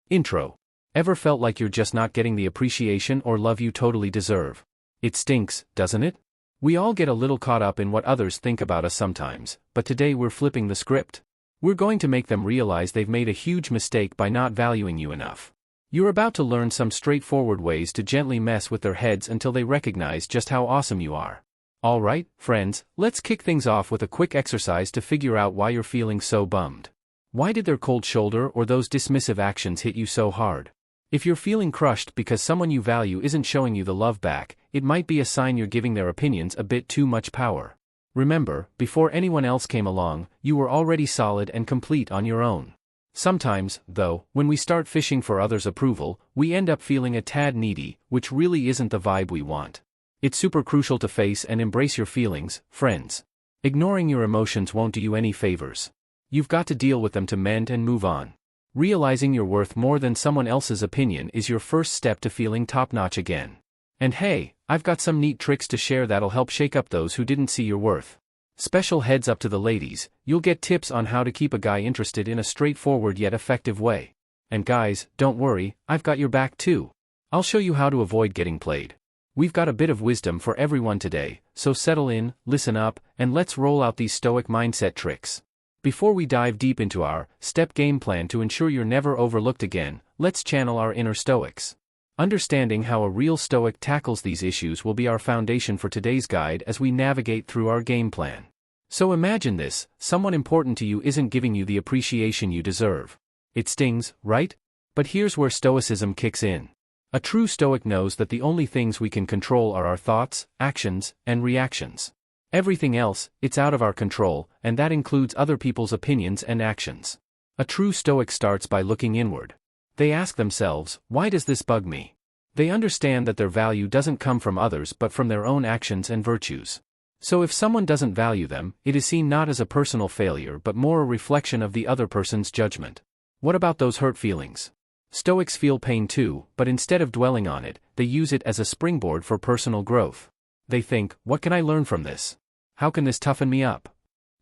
Intro. Ever felt like you're just not getting the appreciation or love you totally deserve? It stinks, doesn't it? We all get a little caught up in what others think about us sometimes, but today we're flipping the script. We're going to make them realize they've made a huge mistake by not valuing you enough. You're about to learn some straightforward ways to gently mess with their heads until they recognize just how awesome you are. Alright, friends, let's kick things off with a quick exercise to figure out why you're feeling so bummed. Why did their cold shoulder or those dismissive actions hit you so hard? If you're feeling crushed because someone you value isn't showing you the love back, it might be a sign you're giving their opinions a bit too much power. Remember, before anyone else came along, you were already solid and complete on your own. Sometimes, though, when we start fishing for others' approval, we end up feeling a tad needy, which really isn't the vibe we want. It's super crucial to face and embrace your feelings, friends. Ignoring your emotions won't do you any favors. You've got to deal with them to mend and move on. Realizing you're worth more than someone else's opinion is your first step to feeling top-notch again. And hey, I've got some neat tricks to share that'll help shake up those who didn't see your worth. Special heads up to the ladies, you'll get tips on how to keep a guy interested in a straightforward yet effective way. And guys, don't worry, I've got your back too. I'll show you how to avoid getting played. We've got a bit of wisdom for everyone today, so settle in, listen up, and let's roll out these Stoic mindset tricks. Before we dive deep into our step game plan to ensure you're never overlooked again, let's channel our inner Stoics. Understanding how a real Stoic tackles these issues will be our foundation for today's guide as we navigate through our game plan. So imagine this: someone important to you isn't giving you the appreciation you deserve. It stings, right? But here's where Stoicism kicks in. A true Stoic knows that the only things we can control are our thoughts, actions, and reactions. Everything else, it's out of our control, and that includes other people's opinions and actions. A true Stoic starts by looking inward. They ask themselves, why does this bug me? They understand that their value doesn't come from others but from their own actions and virtues. So if someone doesn't value them, it is seen not as a personal failure but more a reflection of the other person's judgment. What about those hurt feelings? Stoics feel pain too, but instead of dwelling on it, they use it as a springboard for personal growth. They think, what can I learn from this? How can this toughen me up?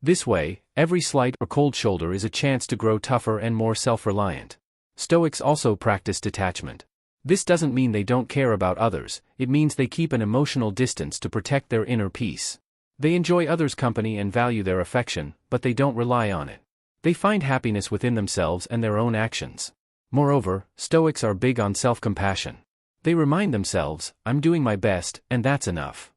This way, every slight or cold shoulder is a chance to grow tougher and more self-reliant. Stoics also practice detachment. This doesn't mean they don't care about others, it means they keep an emotional distance to protect their inner peace. They enjoy others' company and value their affection, but they don't rely on it. They find happiness within themselves and their own actions. Moreover, Stoics are big on self-compassion. They remind themselves, I'm doing my best, and that's enough.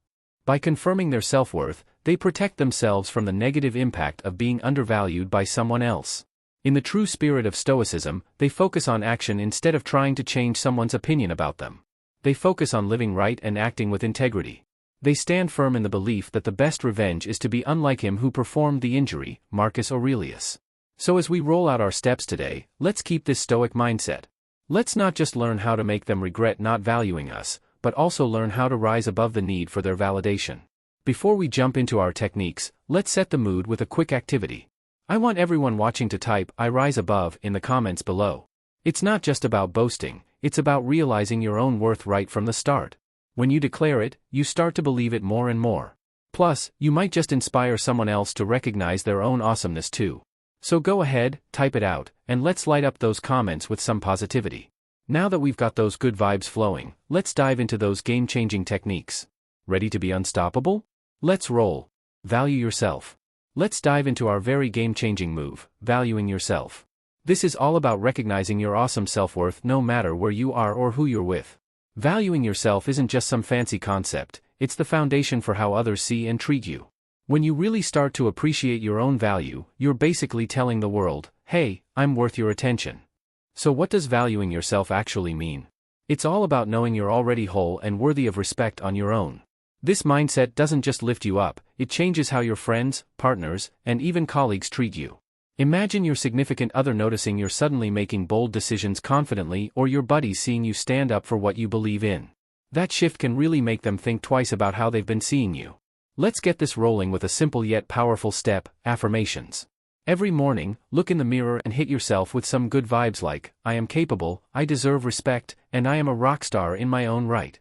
By confirming their self-worth, they protect themselves from the negative impact of being undervalued by someone else. In the true spirit of Stoicism, they focus on action instead of trying to change someone's opinion about them. They focus on living right and acting with integrity. They stand firm in the belief that the best revenge is to be unlike him who performed the injury, Marcus Aurelius. So as we roll out our steps today, let's keep this Stoic mindset. Let's not just learn how to make them regret not valuing us, but also learn how to rise above the need for their validation. Before we jump into our techniques, let's set the mood with a quick activity. I want everyone watching to type "I rise above" in the comments below. It's not just about boasting, it's about realizing your own worth right from the start. When you declare it, you start to believe it more and more. Plus, you might just inspire someone else to recognize their own awesomeness too. So go ahead, type it out, and let's light up those comments with some positivity. Now that we've got those good vibes flowing, let's dive into those game-changing techniques. Ready to be unstoppable? Let's roll. Value yourself. Let's dive into our very game-changing move, valuing yourself. This is all about recognizing your awesome self-worth no matter where you are or who you're with. Valuing yourself isn't just some fancy concept, it's the foundation for how others see and treat you. When you really start to appreciate your own value, you're basically telling the world, hey, I'm worth your attention. So what does valuing yourself actually mean? It's all about knowing you're already whole and worthy of respect on your own. This mindset doesn't just lift you up, it changes how your friends, partners, and even colleagues treat you. Imagine your significant other noticing you're suddenly making bold decisions confidently or your buddies seeing you stand up for what you believe in. That shift can really make them think twice about how they've been seeing you. Let's get this rolling with a simple yet powerful step, affirmations. Every morning, look in the mirror and hit yourself with some good vibes like, I am capable, I deserve respect, and I am a rock star in my own right.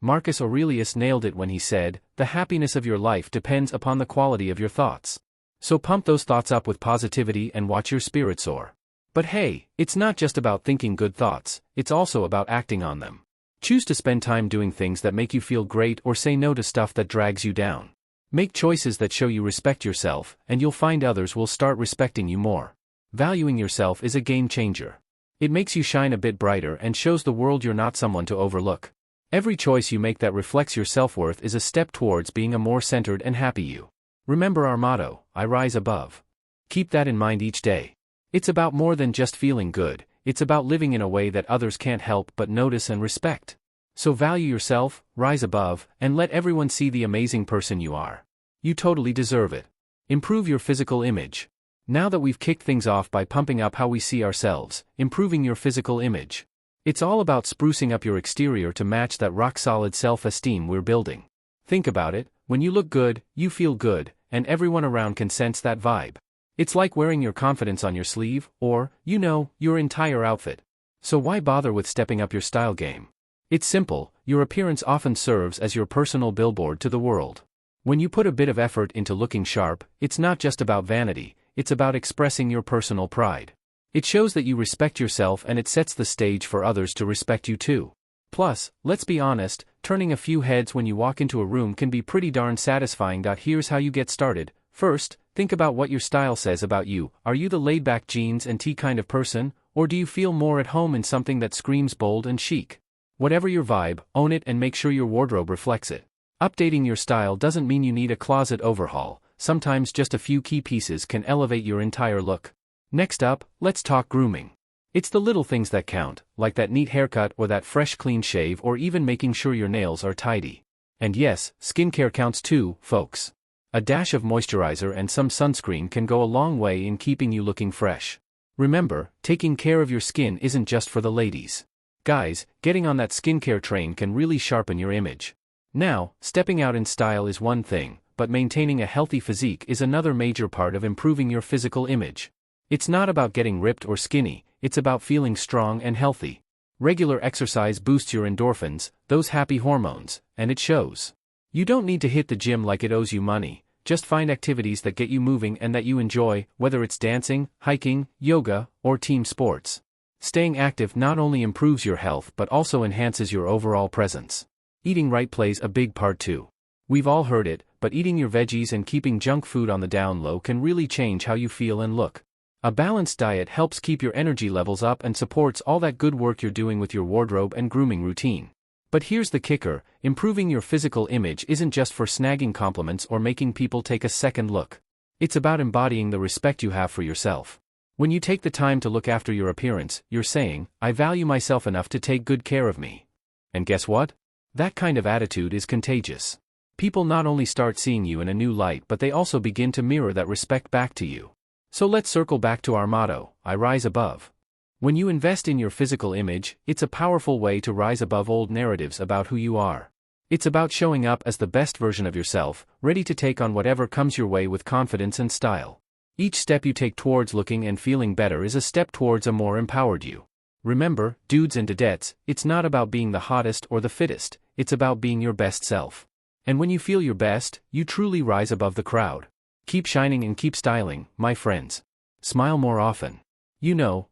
Marcus Aurelius nailed it when he said, the happiness of your life depends upon the quality of your thoughts. So pump those thoughts up with positivity and watch your spirit soar. But hey, it's not just about thinking good thoughts, it's also about acting on them. Choose to spend time doing things that make you feel great or say no to stuff that drags you down. Make choices that show you respect yourself, and you'll find others will start respecting you more. Valuing yourself is a game changer. It makes you shine a bit brighter and shows the world you're not someone to overlook. Every choice you make that reflects your self-worth is a step towards being a more centered and happy you. Remember our motto, I rise above. Keep that in mind each day. It's about more than just feeling good, it's about living in a way that others can't help but notice and respect. So value yourself, rise above, and let everyone see the amazing person you are. You totally deserve it. Improve your physical image. Now that we've kicked things off by pumping up how we see ourselves, improving your physical image. It's all about sprucing up your exterior to match that rock-solid self-esteem we're building. Think about it, when you look good, you feel good, and everyone around can sense that vibe. It's like wearing your confidence on your sleeve, or, your entire outfit. So why bother with stepping up your style game? It's simple, your appearance often serves as your personal billboard to the world. When you put a bit of effort into looking sharp, it's not just about vanity, it's about expressing your personal pride. It shows that you respect yourself and it sets the stage for others to respect you too. Plus, let's be honest, turning a few heads when you walk into a room can be pretty darn satisfying. Here's how you get started. First, think about what your style says about you. Are you the laid-back jeans and tee kind of person, or do you feel more at home in something that screams bold and chic? Whatever your vibe, own it and make sure your wardrobe reflects it. Updating your style doesn't mean you need a closet overhaul, sometimes just a few key pieces can elevate your entire look. Next up, let's talk grooming. It's the little things that count, like that neat haircut or that fresh clean shave or even making sure your nails are tidy. And yes, skincare counts too, folks. A dash of moisturizer and some sunscreen can go a long way in keeping you looking fresh. Remember, taking care of your skin isn't just for the ladies. Guys, getting on that skincare train can really sharpen your image. Now, stepping out in style is one thing, but maintaining a healthy physique is another major part of improving your physical image. It's not about getting ripped or skinny, it's about feeling strong and healthy. Regular exercise boosts your endorphins, those happy hormones, and it shows. You don't need to hit the gym like it owes you money, just find activities that get you moving and that you enjoy, whether it's dancing, hiking, yoga, or team sports. Staying active not only improves your health but also enhances your overall presence. Eating right plays a big part too. We've all heard it, but eating your veggies and keeping junk food on the down low can really change how you feel and look. A balanced diet helps keep your energy levels up and supports all that good work you're doing with your wardrobe and grooming routine. But here's the kicker, improving your physical image isn't just for snagging compliments or making people take a second look. It's about embodying the respect you have for yourself. When you take the time to look after your appearance, you're saying, I value myself enough to take good care of me. And guess what? That kind of attitude is contagious. People not only start seeing you in a new light but they also begin to mirror that respect back to you. So let's circle back to our motto, I rise above. When you invest in your physical image, it's a powerful way to rise above old narratives about who you are. It's about showing up as the best version of yourself, ready to take on whatever comes your way with confidence and style. Each step you take towards looking and feeling better is a step towards a more empowered you. Remember, dudes and dudettes, it's not about being the hottest or the fittest, it's about being your best self. And when you feel your best, you truly rise above the crowd. Keep shining and keep styling, my friends. Smile more often.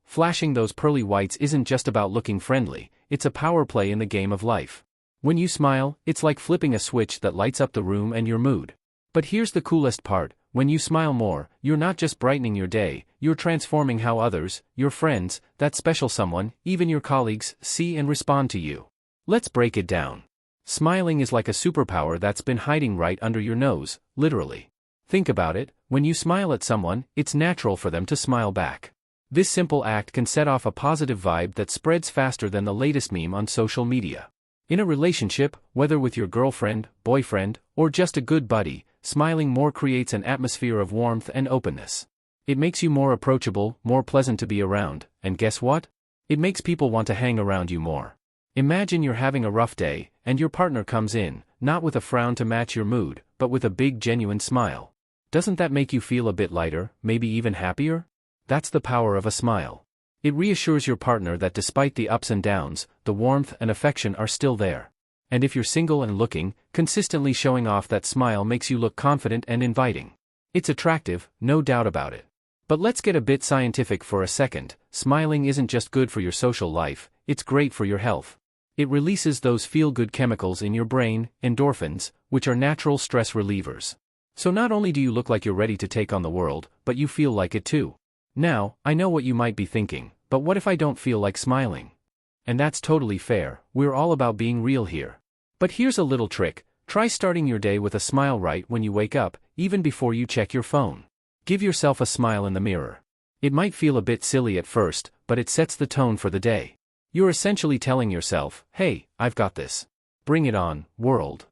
Flashing those pearly whites isn't just about looking friendly, it's a power play in the game of life. When you smile, it's like flipping a switch that lights up the room and your mood. But here's the coolest part, when you smile more, you're not just brightening your day, you're transforming how others, your friends, that special someone, even your colleagues, see and respond to you. Let's break it down. Smiling is like a superpower that's been hiding right under your nose, literally. Think about it, when you smile at someone, it's natural for them to smile back. This simple act can set off a positive vibe that spreads faster than the latest meme on social media. In a relationship, whether with your girlfriend, boyfriend, or just a good buddy, smiling more creates an atmosphere of warmth and openness. It makes you more approachable, more pleasant to be around, and guess what? It makes people want to hang around you more. Imagine you're having a rough day, and your partner comes in, not with a frown to match your mood, but with a big genuine smile. Doesn't that make you feel a bit lighter, maybe even happier? That's the power of a smile. It reassures your partner that despite the ups and downs, the warmth and affection are still there. And if you're single and looking, consistently showing off that smile makes you look confident and inviting. It's attractive, no doubt about it. But let's get a bit scientific for a second. smiling isn't just good for your social life, it's great for your health. It releases those feel-good chemicals in your brain, endorphins, which are natural stress relievers. So not only do you look like you're ready to take on the world, but you feel like it too. Now, I know what you might be thinking, but what if I don't feel like smiling? And that's totally fair, we're all about being real here. But here's a little trick, try starting your day with a smile right when you wake up, even before you check your phone. Give yourself a smile in the mirror. It might feel a bit silly at first, but it sets the tone for the day. You're essentially telling yourself, hey, I've got this. Bring it on, world.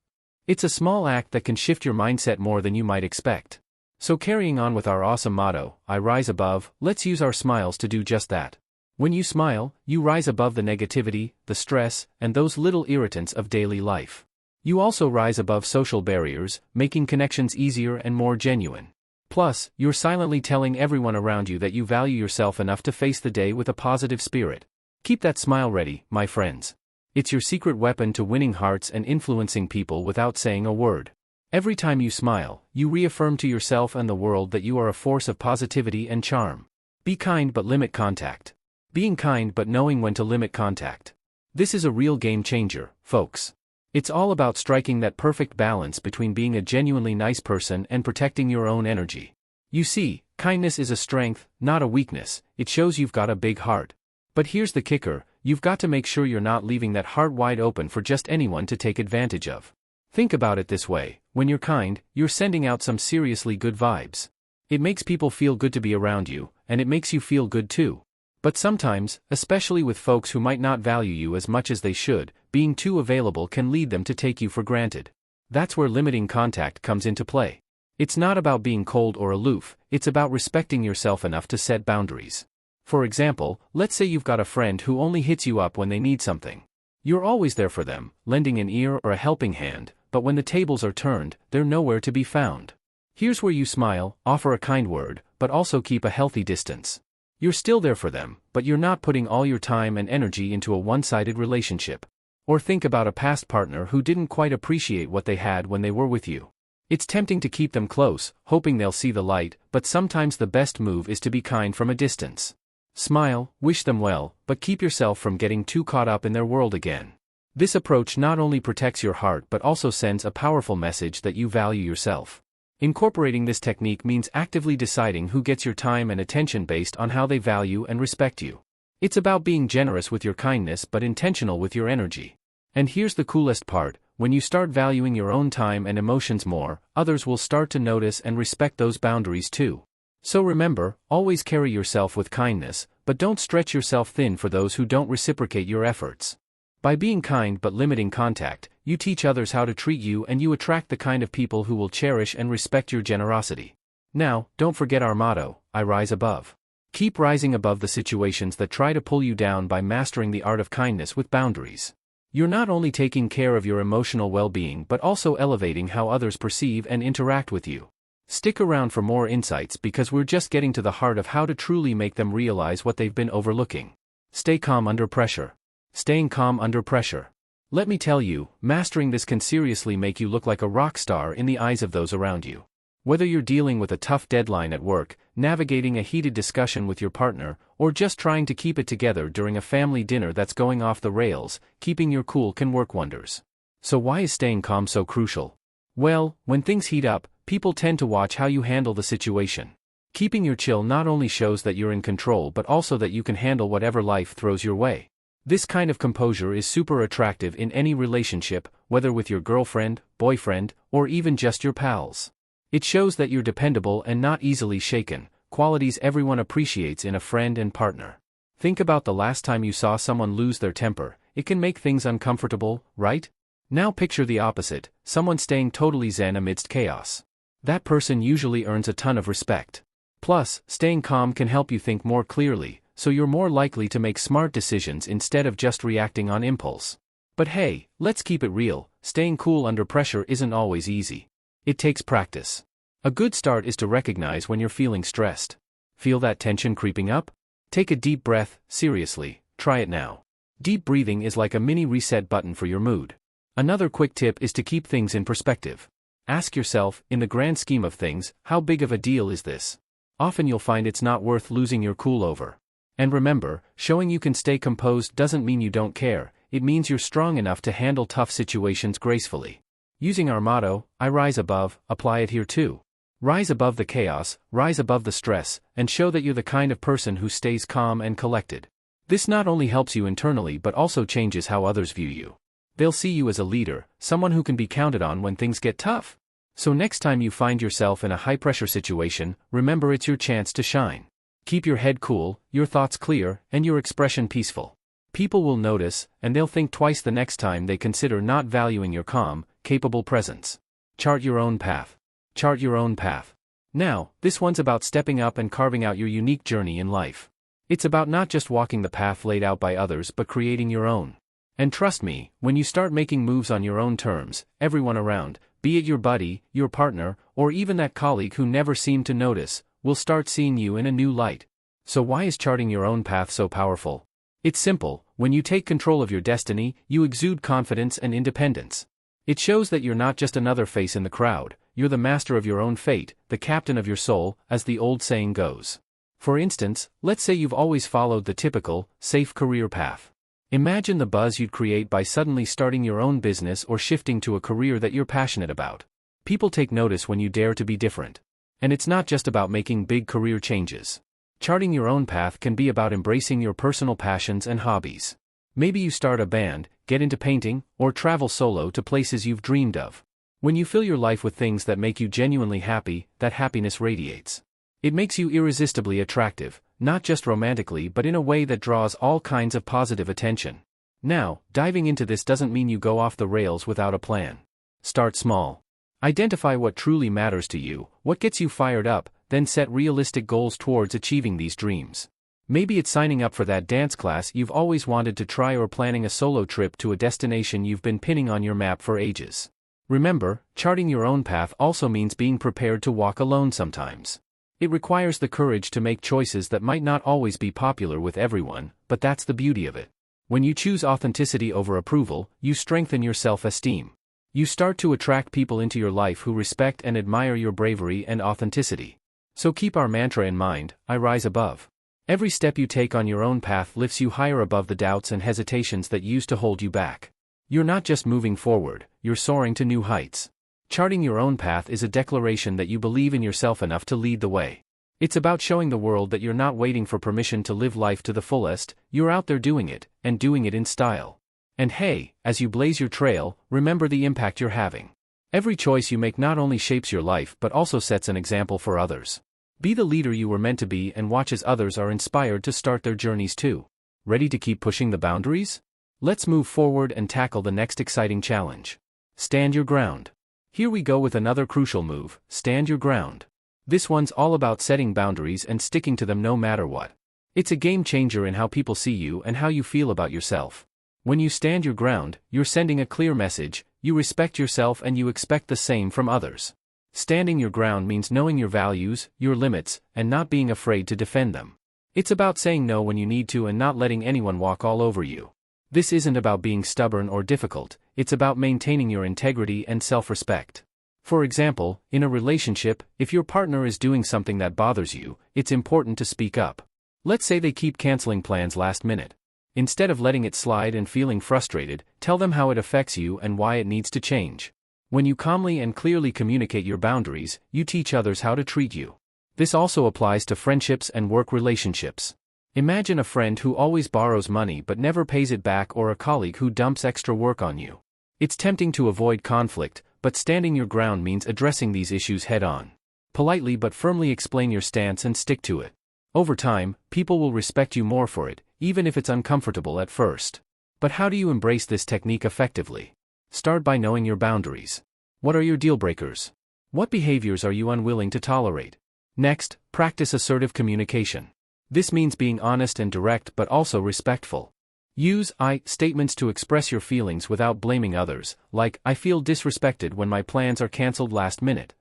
It's a small act that can shift your mindset more than you might expect. So carrying on with our awesome motto, I rise above, let's use our smiles to do just that. When you smile, you rise above the negativity, the stress, and those little irritants of daily life. You also rise above social barriers, making connections easier and more genuine. Plus, you're silently telling everyone around you that you value yourself enough to face the day with a positive spirit. Keep that smile ready, my friends. It's your secret weapon to winning hearts and influencing people without saying a word. Every time you smile, you reaffirm to yourself and the world that you are a force of positivity and charm. Be kind but limit contact. Being kind but knowing when to limit contact. This is a real game changer, folks. It's all about striking that perfect balance between being a genuinely nice person and protecting your own energy. You see, kindness is a strength, not a weakness. It shows you've got a big heart. But here's the kicker, you've got to make sure you're not leaving that heart wide open for just anyone to take advantage of. Think about it this way, when you're kind, you're sending out some seriously good vibes. It makes people feel good to be around you, and it makes you feel good too. But sometimes, especially with folks who might not value you as much as they should, being too available can lead them to take you for granted. That's where limiting contact comes into play. It's not about being cold or aloof, it's about respecting yourself enough to set boundaries. For example, let's say you've got a friend who only hits you up when they need something. You're always there for them, lending an ear or a helping hand, but when the tables are turned, they're nowhere to be found. Here's where you smile, offer a kind word, but also keep a healthy distance. You're still there for them, but you're not putting all your time and energy into a one-sided relationship. Or think about a past partner who didn't quite appreciate what they had when they were with you. It's tempting to keep them close, hoping they'll see the light, but sometimes the best move is to be kind from a distance. Smile, wish them well, but keep yourself from getting too caught up in their world again. This approach not only protects your heart but also sends a powerful message that you value yourself. Incorporating this technique means actively deciding who gets your time and attention based on how they value and respect you. It's about being generous with your kindness but intentional with your energy. And here's the coolest part, when you start valuing your own time and emotions more, others will start to notice and respect those boundaries too. So remember, always carry yourself with kindness, but don't stretch yourself thin for those who don't reciprocate your efforts. By being kind but limiting contact, you teach others how to treat you and you attract the kind of people who will cherish and respect your generosity. Now, don't forget our motto, I rise above. Keep rising above the situations that try to pull you down by mastering the art of kindness with boundaries. You're not only taking care of your emotional well-being but also elevating how others perceive and interact with you. Stick around for more insights because we're just getting to the heart of how to truly make them realize what they've been overlooking. Stay calm under pressure. Staying calm under pressure. Let me tell you, mastering this can seriously make you look like a rock star in the eyes of those around you. Whether you're dealing with a tough deadline at work, navigating a heated discussion with your partner, or just trying to keep it together during a family dinner that's going off the rails, keeping your cool can work wonders. So why is staying calm so crucial? Well, when things heat up, people tend to watch how you handle the situation. Keeping your chill not only shows that you're in control but also that you can handle whatever life throws your way. This kind of composure is super attractive in any relationship, whether with your girlfriend, boyfriend, or even just your pals. It shows that you're dependable and not easily shaken, qualities everyone appreciates in a friend and partner. Think about the last time you saw someone lose their temper, it can make things uncomfortable, right? Now picture the opposite, someone staying totally zen amidst chaos. That person usually earns a ton of respect. Plus, staying calm can help you think more clearly, so you're more likely to make smart decisions instead of just reacting on impulse. But hey, let's keep it real, staying cool under pressure isn't always easy. It takes practice. A good start is to recognize when you're feeling stressed. Feel that tension creeping up? Take a deep breath, seriously, try it now. Deep breathing is like a mini reset button for your mood. Another quick tip is to keep things in perspective. Ask yourself, in the grand scheme of things, how big of a deal is this? Often you'll find it's not worth losing your cool over. And remember, showing you can stay composed doesn't mean you don't care, it means you're strong enough to handle tough situations gracefully. Using our motto, I rise above, apply it here too. Rise above the chaos, rise above the stress, and show that you're the kind of person who stays calm and collected. This not only helps you internally but also changes how others view you. They'll see you as a leader, someone who can be counted on when things get tough. So next time you find yourself in a high-pressure situation, remember it's your chance to shine. Keep your head cool, your thoughts clear, and your expression peaceful. People will notice, and they'll think twice the next time they consider not valuing your calm, capable presence. Chart your own path. Chart your own path. Now, this one's about stepping up and carving out your unique journey in life. It's about not just walking the path laid out by others but creating your own. And trust me, when you start making moves on your own terms, everyone around, be it your buddy, your partner, or even that colleague who never seemed to notice, will start seeing you in a new light. So why is charting your own path so powerful? It's simple. When you take control of your destiny, you exude confidence and independence. It shows that you're not just another face in the crowd, you're the master of your own fate, the captain of your soul, as the old saying goes. For instance, let's say you've always followed the typical, safe career path. Imagine the buzz you'd create by suddenly starting your own business or shifting to a career that you're passionate about. People take notice when you dare to be different. And it's not just about making big career changes. Charting your own path can be about embracing your personal passions and hobbies. Maybe you start a band, get into painting, or travel solo to places you've dreamed of. When you fill your life with things that make you genuinely happy, that happiness radiates. It makes you irresistibly attractive, not just romantically but in a way that draws all kinds of positive attention. Now, diving into this doesn't mean you go off the rails without a plan. Start small. Identify what truly matters to you, what gets you fired up, then set realistic goals towards achieving these dreams. Maybe it's signing up for that dance class you've always wanted to try or planning a solo trip to a destination you've been pinning on your map for ages. Remember, charting your own path also means being prepared to walk alone sometimes. It requires the courage to make choices that might not always be popular with everyone, but that's the beauty of it. When you choose authenticity over approval, you strengthen your self-esteem. You start to attract people into your life who respect and admire your bravery and authenticity. So keep our mantra in mind, I rise above. Every step you take on your own path lifts you higher above the doubts and hesitations that used to hold you back. You're not just moving forward, you're soaring to new heights. Charting your own path is a declaration that you believe in yourself enough to lead the way. It's about showing the world that you're not waiting for permission to live life to the fullest, you're out there doing it, and doing it in style. And hey, as you blaze your trail, remember the impact you're having. Every choice you make not only shapes your life but also sets an example for others. Be the leader you were meant to be and watch as others are inspired to start their journeys too. Ready to keep pushing the boundaries? Let's move forward and tackle the next exciting challenge. Stand your ground. Here we go with another crucial move, stand your ground. This one's all about setting boundaries and sticking to them no matter what. It's a game changer in how people see you and how you feel about yourself. When you stand your ground, you're sending a clear message, you respect yourself and you expect the same from others. Standing your ground means knowing your values, your limits, and not being afraid to defend them. It's about saying no when you need to and not letting anyone walk all over you. This isn't about being stubborn or difficult, it's about maintaining your integrity and self-respect. For example, in a relationship, if your partner is doing something that bothers you, it's important to speak up. Let's say they keep canceling plans last minute. Instead of letting it slide and feeling frustrated, tell them how it affects you and why it needs to change. When you calmly and clearly communicate your boundaries, you teach others how to treat you. This also applies to friendships and work relationships. Imagine a friend who always borrows money but never pays it back or a colleague who dumps extra work on you. It's tempting to avoid conflict, but standing your ground means addressing these issues head-on. Politely but firmly explain your stance and stick to it. Over time, people will respect you more for it, even if it's uncomfortable at first. But how do you embrace this technique effectively? Start by knowing your boundaries. What are your deal breakers? What behaviors are you unwilling to tolerate? Next, practice assertive communication. This means being honest and direct but also respectful. Use I statements to express your feelings without blaming others, like, I feel disrespected when my plans are cancelled last minute.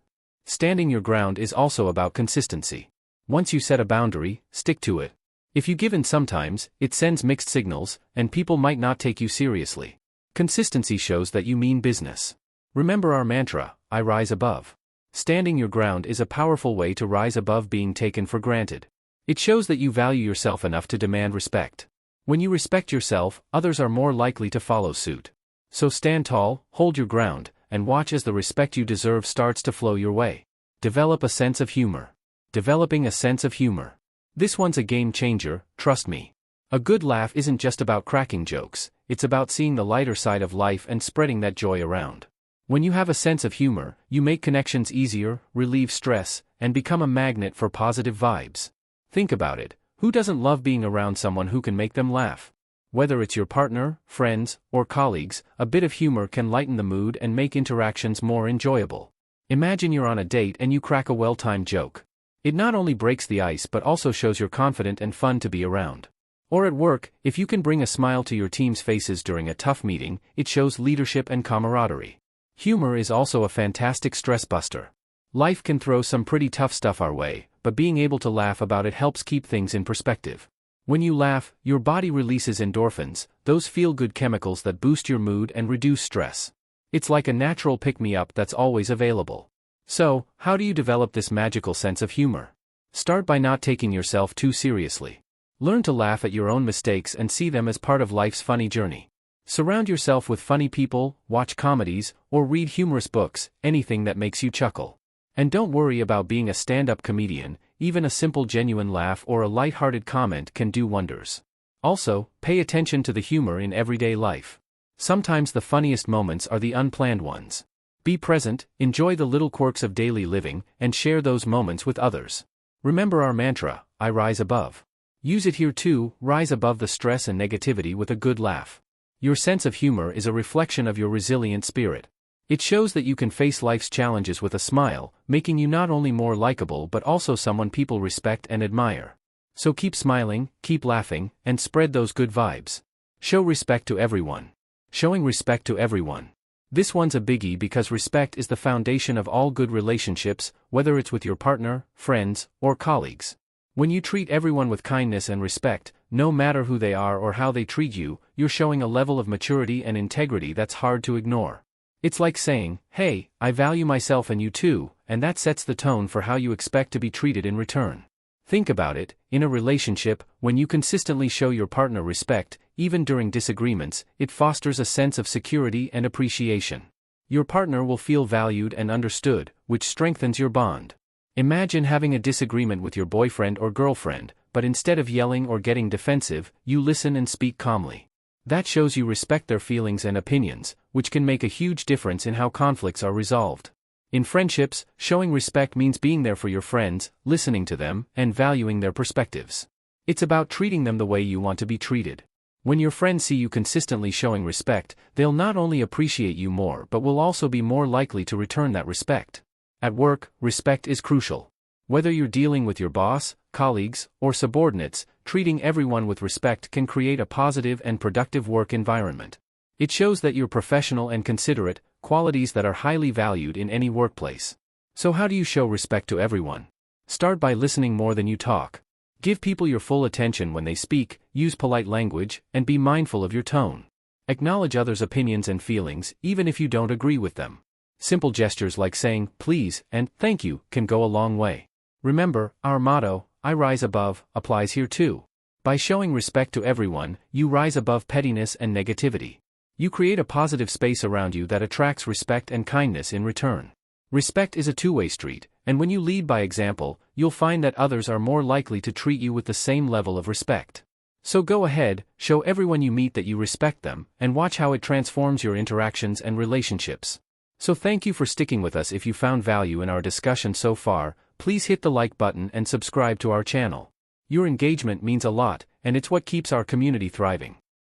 Standing your ground is also about consistency. Once you set a boundary, stick to it. If you give in sometimes, it sends mixed signals, and people might not take you seriously. Consistency shows that you mean business. Remember our mantra, I rise above. Standing your ground is a powerful way to rise above being taken for granted. It shows that you value yourself enough to demand respect. When you respect yourself, others are more likely to follow suit. So stand tall, hold your ground, and watch as the respect you deserve starts to flow your way. Develop a sense of humor. Developing a sense of humor. This one's a game changer, trust me. A good laugh isn't just about cracking jokes, it's about seeing the lighter side of life and spreading that joy around. When you have a sense of humor, you make connections easier, relieve stress, and become a magnet for positive vibes. Think about it, who doesn't love being around someone who can make them laugh? Whether it's your partner, friends, or colleagues, a bit of humor can lighten the mood and make interactions more enjoyable. Imagine you're on a date and you crack a well-timed joke. It not only breaks the ice but also shows you're confident and fun to be around. Or at work, if you can bring a smile to your team's faces during a tough meeting, it shows leadership and camaraderie. Humor is also a fantastic stress buster. Life can throw some pretty tough stuff our way, but being able to laugh about it helps keep things in perspective. When you laugh, your body releases endorphins, those feel-good chemicals that boost your mood and reduce stress. It's like a natural pick-me-up that's always available. So, how do you develop this magical sense of humor? Start by not taking yourself too seriously. Learn to laugh at your own mistakes and see them as part of life's funny journey. Surround yourself with funny people, watch comedies, or read humorous books, anything that makes you chuckle. And don't worry about being a stand-up comedian, even a simple genuine laugh or a light-hearted comment can do wonders. Also, pay attention to the humor in everyday life. Sometimes the funniest moments are the unplanned ones. Be present, enjoy the little quirks of daily living, and share those moments with others. Remember our mantra, I rise above. Use it here too, rise above the stress and negativity with a good laugh. Your sense of humor is a reflection of your resilient spirit. It shows that you can face life's challenges with a smile, making you not only more likable but also someone people respect and admire. So keep smiling, keep laughing, and spread those good vibes. Show respect to everyone. Showing respect to everyone. This one's a biggie because respect is the foundation of all good relationships, whether it's with your partner, friends, or colleagues. When you treat everyone with kindness and respect, no matter who they are or how they treat you, you're showing a level of maturity and integrity that's hard to ignore. It's like saying, hey, I value myself and you too, and that sets the tone for how you expect to be treated in return. Think about it, in a relationship, when you consistently show your partner respect, even during disagreements, it fosters a sense of security and appreciation. Your partner will feel valued and understood, which strengthens your bond. Imagine having a disagreement with your boyfriend or girlfriend, but instead of yelling or getting defensive, you listen and speak calmly. That shows you respect their feelings and opinions, which can make a huge difference in how conflicts are resolved. In friendships, showing respect means being there for your friends, listening to them, and valuing their perspectives. It's about treating them the way you want to be treated. When your friends see you consistently showing respect, they'll not only appreciate you more but will also be more likely to return that respect. At work, respect is crucial. Whether you're dealing with your boss, colleagues, or subordinates, treating everyone with respect can create a positive and productive work environment. It shows that you're professional and considerate, qualities that are highly valued in any workplace. So how do you show respect to everyone? Start by listening more than you talk. Give people your full attention when they speak, use polite language, and be mindful of your tone. Acknowledge others' opinions and feelings, even if you don't agree with them. Simple gestures like saying, please, and thank you, can go a long way. Remember, our motto, I rise above, applies here too. By showing respect to everyone, you rise above pettiness and negativity. You create a positive space around you that attracts respect and kindness in return. Respect is a two-way street, and when you lead by example, you'll find that others are more likely to treat you with the same level of respect. So go ahead, show everyone you meet that you respect them, and watch how it transforms your interactions and relationships. So thank you for sticking with us. If you found value in our discussion so far, please hit the like button and subscribe to our channel. Your engagement means a lot, and it's what keeps our community thriving.